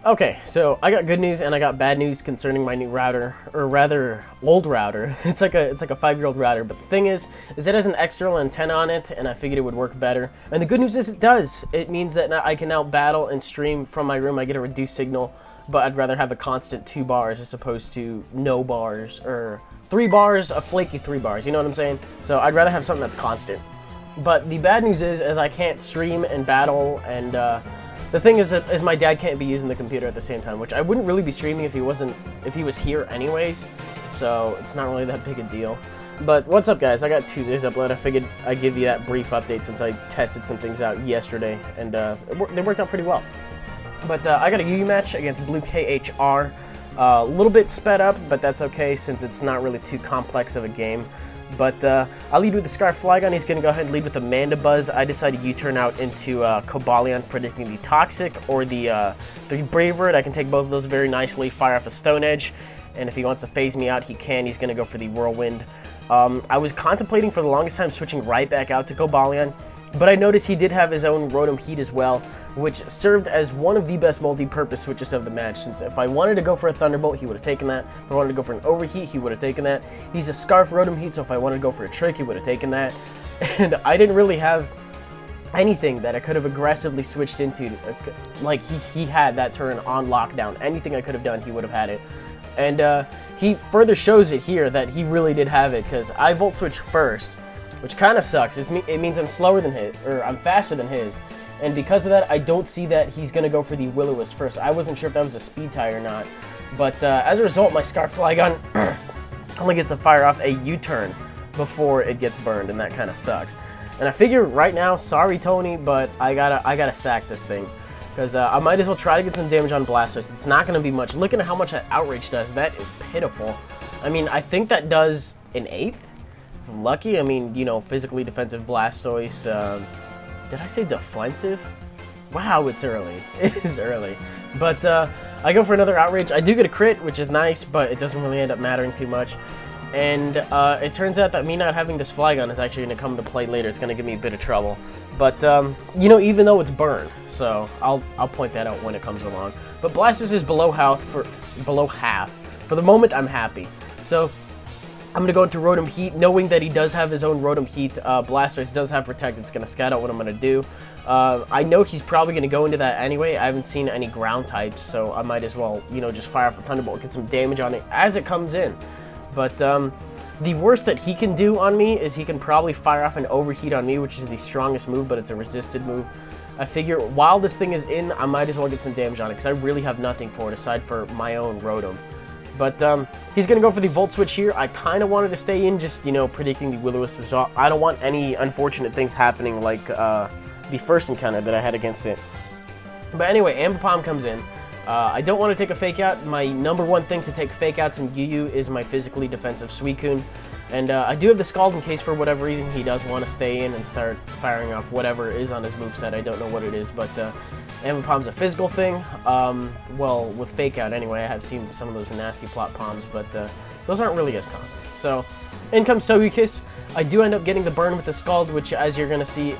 Okay, so I got good news and I got bad news concerning my new router, or rather, old router. It's like a 5-year-old router, but the thing is it has an external antenna on it, and I figured it would work better. And the good news is it does. It means that now I can now battle and stream from my room. I get a reduced signal, but I'd rather have a constant 2 bars as opposed to no bars, or 3 bars, a flaky 3 bars. You know what I'm saying? So I'd rather have something that's constant. But the bad news is I can't stream and battle, and the thing is my dad can't be using the computer at the same time, which I wouldn't really be streaming if he was here anyways, so it's not really that big a deal. But what's up, guys? I got Tuesday's upload. I figured I'd give you that brief update since I tested some things out yesterday, and they worked out pretty well. But I got a UU match against BlueKHR. A little bit sped up, but that's okay since it's not really too complex of a game. But I'll lead with the Scarf Flygon. He's going to go ahead and lead with Amanda Buzz. I decided U-turn out into Cobalion, predicting the Toxic or the Brave Bird. I can take both of those very nicely, fire off a Stone Edge, and if he wants to phase me out, he can. He's going to go for the Whirlwind. I was contemplating for the longest time switching right back out to Cobalion, but I noticed he did have his own Rotom Heat as well, which served as one of the best multi-purpose switches of the match, since if I wanted to go for a Thunderbolt, he would have taken that. If I wanted to go for an Overheat, he would have taken that. He's a Scarf Rotom Heat, so if I wanted to go for a Trick, he would have taken that. And I didn't really have anything that I could have aggressively switched into. Like, he had that turn on lockdown. Anything I could have done, he would have had it. And he further shows it here that he really did have it, because I Volt Switch first, which kind of sucks. It means I'm slower than his, or I'm faster than his. And because of that, I don't see that he's going to go for the Will-O-Wisp first. I wasn't sure if that was a speed tie or not. But as a result, my Scarf Flygon only gets to fire off a U-turn before it gets burned, and that kind of sucks. And I figure right now, sorry Tony, but I gotta sack this thing. Because I might as well try to get some damage on Blastoise. It's not going to be much. Looking at how much that Outrage does, that is pitiful. I mean, I think that does an 8th. If I'm lucky, I mean, you know, physically defensive Blastoise. Did I say defensive? Wow, it's early. It is early. But I go for another Outrage. I do get a crit, which is nice, but it doesn't really end up mattering too much. And it turns out that me not having this Flygon is actually going to come into play later. It's going to give me a bit of trouble. But, you know, even though it's burn, so I'll point that out when it comes along. But Blastoise is below half. For the moment, I'm happy. So I'm going to go into Rotom Heat, knowing that he does have his own Rotom Heat. Blastoise does have Protect. It's going to scout out what I'm going to do. I know he's probably going to go into that anyway. I haven't seen any ground types, so I might as well, you know, just fire off a Thunderbolt, get some damage on it as it comes in. But the worst that he can do on me is he can probably fire off an Overheat on me, which is the strongest move, but it's a resisted move. I figure while this thing is in, I might as well get some damage on it, because I really have nothing for it aside for my own Rotom. But he's going to go for the Volt Switch here. I kind of wanted to stay in, just, you know, predicting the Will-O-Wisp result. I don't want any unfortunate things happening like the first encounter that I had against it. But anyway, Ambipom comes in. I don't want to take a Fake Out. My #1 thing to take Fake Outs in UU is my physically defensive Suicune. And I do have the Scald in case for whatever reason he does want to stay in and start firing off whatever is on his moveset. I don't know what it is, but Ambipom's a physical thing. Well, with Fake Out anyway. I have seen some of those nasty plot Poms, but those aren't really as common. So, in comes Togekiss. I do end up getting the burn with the Scald, which, as you're going to see,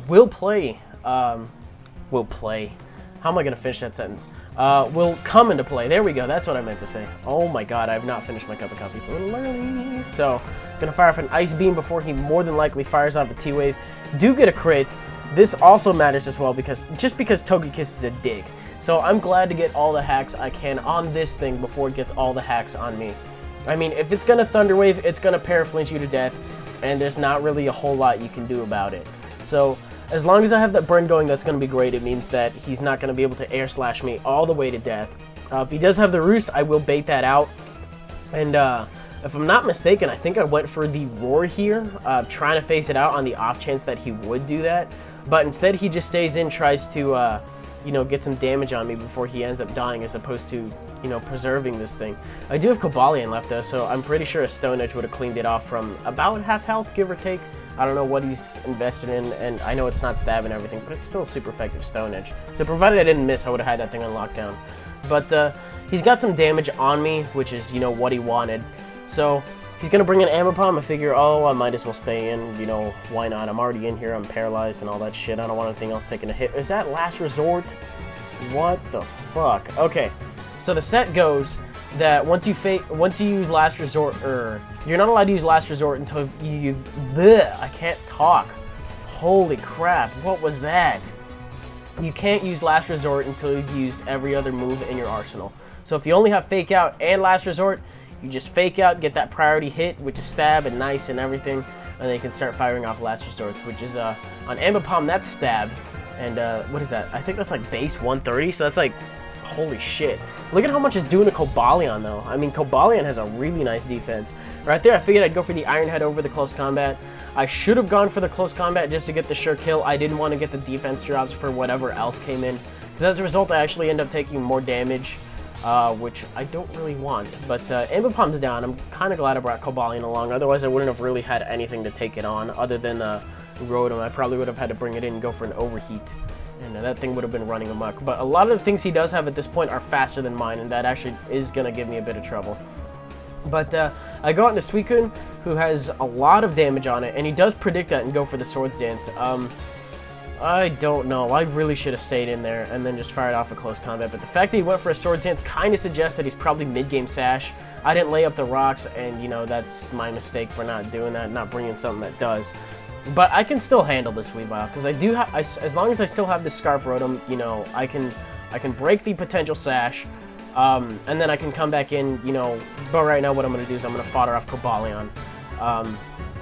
will play. How am I going to finish that sentence? Will come into play. There we go. That's what I meant to say. Oh my god, I have not finished my cup of coffee. It's a little early. So, going to fire off an Ice Beam before he more than likely fires off a T-Wave. Do get a crit. This also matters as well, because Togekiss is a dig. So I'm glad to get all the hacks I can on this thing before it gets all the hacks on me. I mean, if it's going to Thunder Wave, it's going to Paraflinch you to death, and there's not really a whole lot you can do about it. So as long as I have that burn going, that's going to be great. It means that he's not going to be able to Air Slash me all the way to death. If he does have the Roost, I will bait that out. And if I'm not mistaken, I think I went for the Roar here, trying to face it out on the off chance that he would do that. But instead, he just stays in, tries to, you know, get some damage on me before he ends up dying, as opposed to, you know, preserving this thing. I do have Cobalion left, though, so I'm pretty sure a Stone Edge would have cleaned it off from about half health, give or take. I don't know what he's invested in, and I know it's not stab and everything, but it's still a super effective Stone Edge. So provided I didn't miss, I would have had that thing on lockdown. But he's got some damage on me, which is, you know, what he wanted. So he's going to bring in Ambipom. I figure, oh, I might as well stay in. You know, why not? I'm already in here. I'm paralyzed and all that shit. I don't want anything else taking a hit. Is that Last Resort? What the fuck? Okay, so the set goes that once you use Last Resort, you're not allowed to use Last Resort until I can't talk. Holy crap, what was that? You can't use Last Resort until you've used every other move in your arsenal. So if you only have Fake Out and Last Resort, you just Fake Out, get that priority hit, which is Stab and Nice and everything, and then you can start firing off Last Resorts, which is, on Ambipom, that's Stab. And, what is that? I think that's like base 130, so that's like, holy shit. Look at how much it's doing to Cobalion, though. I mean, Cobalion has a really nice defense. Right there, I figured I'd go for the Iron Head over the close combat. I should have gone for the close combat just to get the sure kill. I didn't want to get the defense drops for whatever else came in. Because as a result, I actually end up taking more damage, which I don't really want. But Ambipom's down. I'm kind of glad I brought Cobalion along. Otherwise, I wouldn't have really had anything to take it on other than Rotom. I probably would have had to bring it in and go for an Overheat. And that thing would have been running amok. But a lot of the things he does have at this point are faster than mine, and that actually is going to give me a bit of trouble. But I go out into Suicune, who has a lot of damage on it, and he does predict that and go for the Swords Dance. I don't know. I really should have stayed in there and then just fired off a close combat. But the fact that he went for a Swords Dance kind of suggests that he's probably mid-game Sash. I didn't lay up the rocks, and, you know, that's my mistake for not doing that, not bringing something that does. But I can still handle this Weavile, because I do have, as long as I still have this Scarf Rotom, you know, I can break the potential Sash, and then I can come back in, you know. But right now, what I'm gonna do is I'm gonna fodder off Cobalion,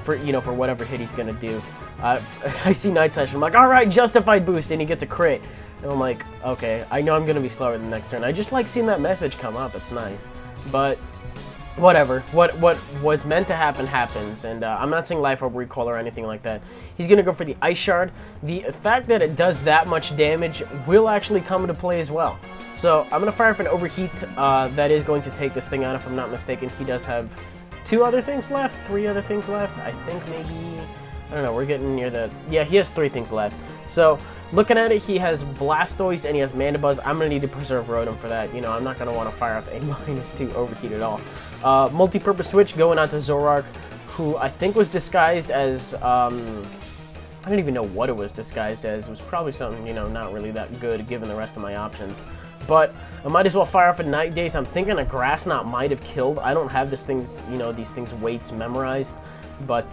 for whatever hit he's gonna do. I see Night Slash, and I'm like, all right, justified boost, and he gets a crit, and I'm like, okay, I know I'm gonna be slower the next turn. I just like seeing that message come up. It's nice, but. Whatever. What was meant to happen happens, and I'm not saying Life Orb Recoil or anything like that. He's going to go for the Ice Shard. The fact that it does that much damage will actually come into play as well. So I'm going to fire for an Overheat that is going to take this thing out, if I'm not mistaken. He does have 3 other things left. I think maybe, I don't know, we're getting near the, yeah, he has 3 things left. So looking at it, he has Blastoise and he has Mandibuzz. I'm going to need to preserve Rotom for that. You know, I'm not going to want to fire off a -2 Overheat at all. Multi-purpose switch going on to Zoroark, who I think was disguised as, I don't even know what it was disguised as. It was probably something, you know, not really that good given the rest of my options. But I might as well fire off a Night Daze. I'm thinking a Grass Knot might have killed. I don't have this thing's, you know, these things' weights memorized. But,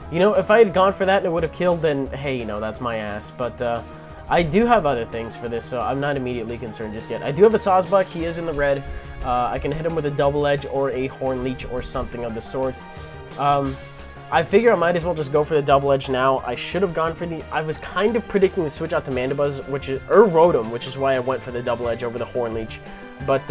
you know, if I had gone for that and it would have killed, then, hey, you know, that's my ass. But, I do have other things for this, so I'm not immediately concerned just yet. I do have a Sawsbuck. He is in the red. I can hit him with a Double Edge or a Horn Leech or something of the sort. I figure I might as well just go for the Double Edge now. I should have gone for the... I was kind of predicting to switch out to Mandibuzz, or Rotom, which is why I went for the Double Edge over the Horn Leech. But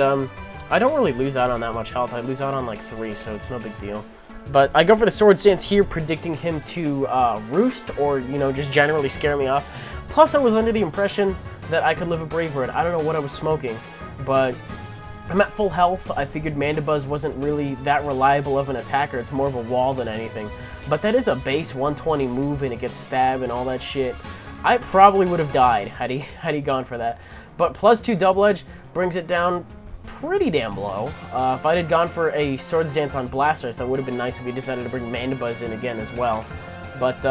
I don't really lose out on that much health. I lose out on like 3, so it's no big deal. But I go for the Sword Stance here, predicting him to roost or, you know, just generally scare me off. Plus, I was under the impression that I could live a Brave Bird. I don't know what I was smoking, but I'm at full health. I figured Mandibuzz wasn't really that reliable of an attacker. It's more of a wall than anything. But that is a base 120 move, and it gets stabbed and all that shit. I probably would have died had he gone for that. But +2 Double Edge brings it down pretty damn low. If I had gone for a Swords Dance on Blastoise, that would have been nice if he decided to bring Mandibuzz in again as well. But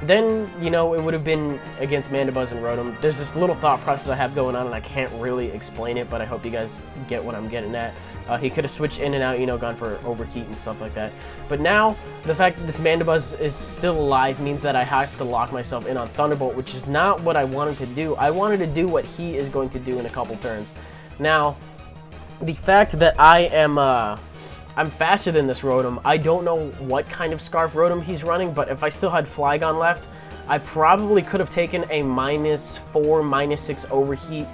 then, you know, it would have been against Mandibuzz and Rotom. There's this little thought process I have going on, and I can't really explain it, but I hope you guys get what I'm getting at. He could have switched in and out, you know, gone for Overheat and stuff like that. But now, the fact that this Mandibuzz is still alive means that I have to lock myself in on Thunderbolt, which is not what I wanted to do. I wanted to do what he is going to do in a couple turns. Now, the fact that I'm faster than this Rotom. I don't know what kind of Scarf Rotom he's running, but if I still had Flygon left, I probably could have taken a -4, -6 Overheat,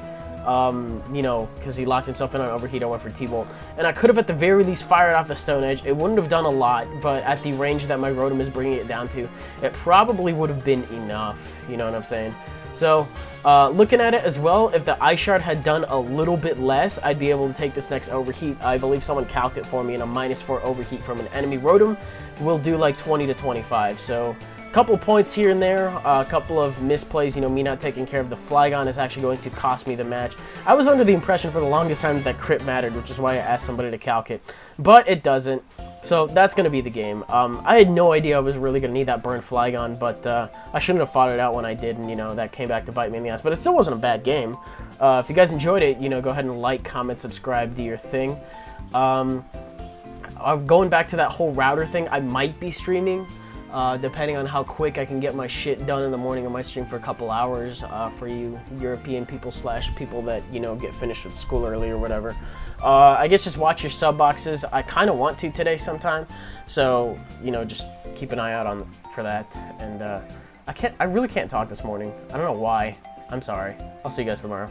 you know, because he locked himself in on Overheat. I went for T-Bolt. And I could have at the very least fired off a Stone Edge. It wouldn't have done a lot, but at the range that my Rotom is bringing it down to, it probably would have been enough, you know what I'm saying? So, looking at it as well, if the Ice Shard had done a little bit less, I'd be able to take this next Overheat. I believe someone calced it for me, and a -4 Overheat from an enemy Rotom will do like 20 to 25. So, a couple points here and there, a couple of misplays, you know, me not taking care of the Flygon is actually going to cost me the match. I was under the impression for the longest time that crit mattered, which is why I asked somebody to calc it, but it doesn't. So that's going to be the game. I had no idea I was really going to need that burned Flygon, but I shouldn't have fought it out when I did, and, you know, that came back to bite me in the ass. But it still wasn't a bad game. If you guys enjoyed it, you know, go ahead and like, comment, subscribe, do your thing. Going back to that whole router thing, I might be streaming. Depending on how quick I can get my shit done in the morning, I might stream for a couple hours for you European people / people that, you know, get finished with school early or whatever. I guess just watch your sub boxes. I kind of want to today sometime, so, you know, just keep an eye out for that. And I really can't talk this morning. I don't know why. I'm sorry. I'll see you guys tomorrow.